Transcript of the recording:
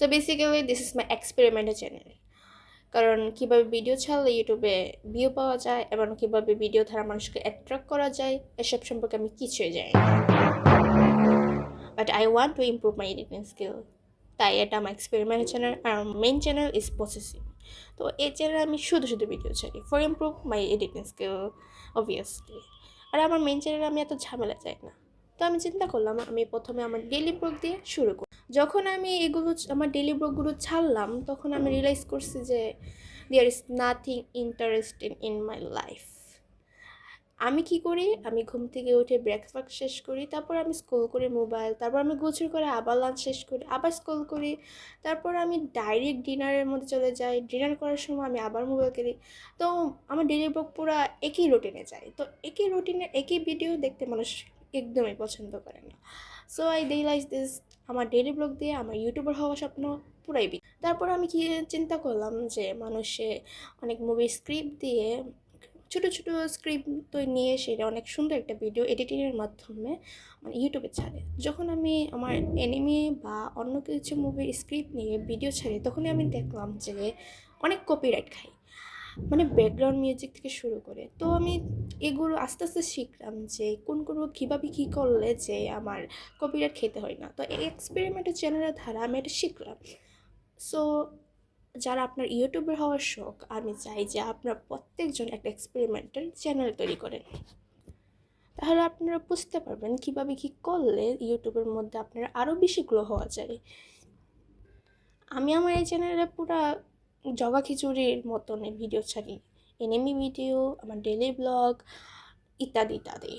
So basically this is my experimental channel. কারণ কীভাবে video ছাড়লে ইউটিউবে ভিউ পাওয়া যায় এবং কীভাবে ভিডিও দ্বারা মানুষকে অ্যাট্রাক্ট করা যায় এসব সম্পর্কে আমি কিছুই জানি না। But I want to improve my editing skill, তাই এটা আমার এক্সপেরিমেন্টাল চ্যানেল। আর মেইন চ্যানেল ইজ প্রসেসিং। তো এই চ্যানেলে আমি শুধু ভিডিও ছাড়ি for improve my editing skill obviously. আর আমার মেইন চ্যানেলে আমি এত ঝামেলা চাই না। তো আমি চিন্তা করলাম আমি প্রথমে আমার ডেইলি ব্লগ দিয়ে শুরু করি। যখন আমি এগুলো আমার ডেইলি ব্লগগুলো ছাড়লাম তখন আমি রিয়েলাইজ করছি যে there is nothing interesting in my life. আমি কি করি, আমি ঘুম থেকে উঠে ব্রেকফাস্ট শেষ করি, তারপর আমি স্ক্রল করি মোবাইল, তারপর আমি গোসল করে আবার লাঞ্চ শেষ করি, আবার স্ক্রল করি, তারপর আমি ডাইরেক্ট ডিনারের মধ্যে চলে যাই। ডিনার করার সময় আমি আবার মোবাইল করি। তো আমার ডেইলি ব্লগ পুরো একই রুটিনে যায়। তো একই রুটিনে একই ভিডিও দেখতে মানুষ একদমই পছন্দ করে না। সো আই রিয়েলাইজ দিস, আমার ডেইলি ব্লগ দিয়ে আমার ইউটিউবার হওয়ার স্বপ্ন পুরাই তারপর আমি কি চিন্তা করলাম যে মানুষে অনেক মুভি স্ক্রিপ্ট দিয়ে ছোটো ছোটো স্ক্রিপ্ট তৈরি নিয়ে সেটা অনেক সুন্দর একটা ভিডিও এডিটিংয়ের মাধ্যমে মানে ইউটিউবে ছাড়ে। যখন আমি আমার অ্যানিমে বা অন্য কিছু মুভির স্ক্রিপ্ট নিয়ে ভিডিও ছাড়ি তখনই আমি দেখলাম যে অনেক কপিরাইট খাই, মানে ব্যাকগ্রাউন্ড মিউজিক থেকে শুরু করে। তো আমি এগুলো আস্তে আস্তে শিখলাম যে কোনগুলো কীভাবে কী করলে যে আমার কপিরাইট খেতে হয় না। তো এই এক্সপেরিমেন্টের চ্যানেলের দ্বারা আমি এটা শিখলাম। সো যারা আপনার ইউটিউবার হওয়ার শখ, আমি চাই যে আপনার প্রত্যেকজন একটা এক্সপেরিমেন্টাল চ্যানেল তৈরি করেন। তাহলে আপনারা বুঝতে পারবেন কীভাবে কী করলে ইউটিউবের মধ্যে আপনারা আরও বেশি গ্রো হওয়া যায়। আমি আমার এই চ্যানেলে পুরো জগা খিচুড়ির মতন ভিডিও ছাড়ি, এনিমি ভিডিও, আমার ডেইলি ব্লগ ইত্যাদি ইত্যাদি।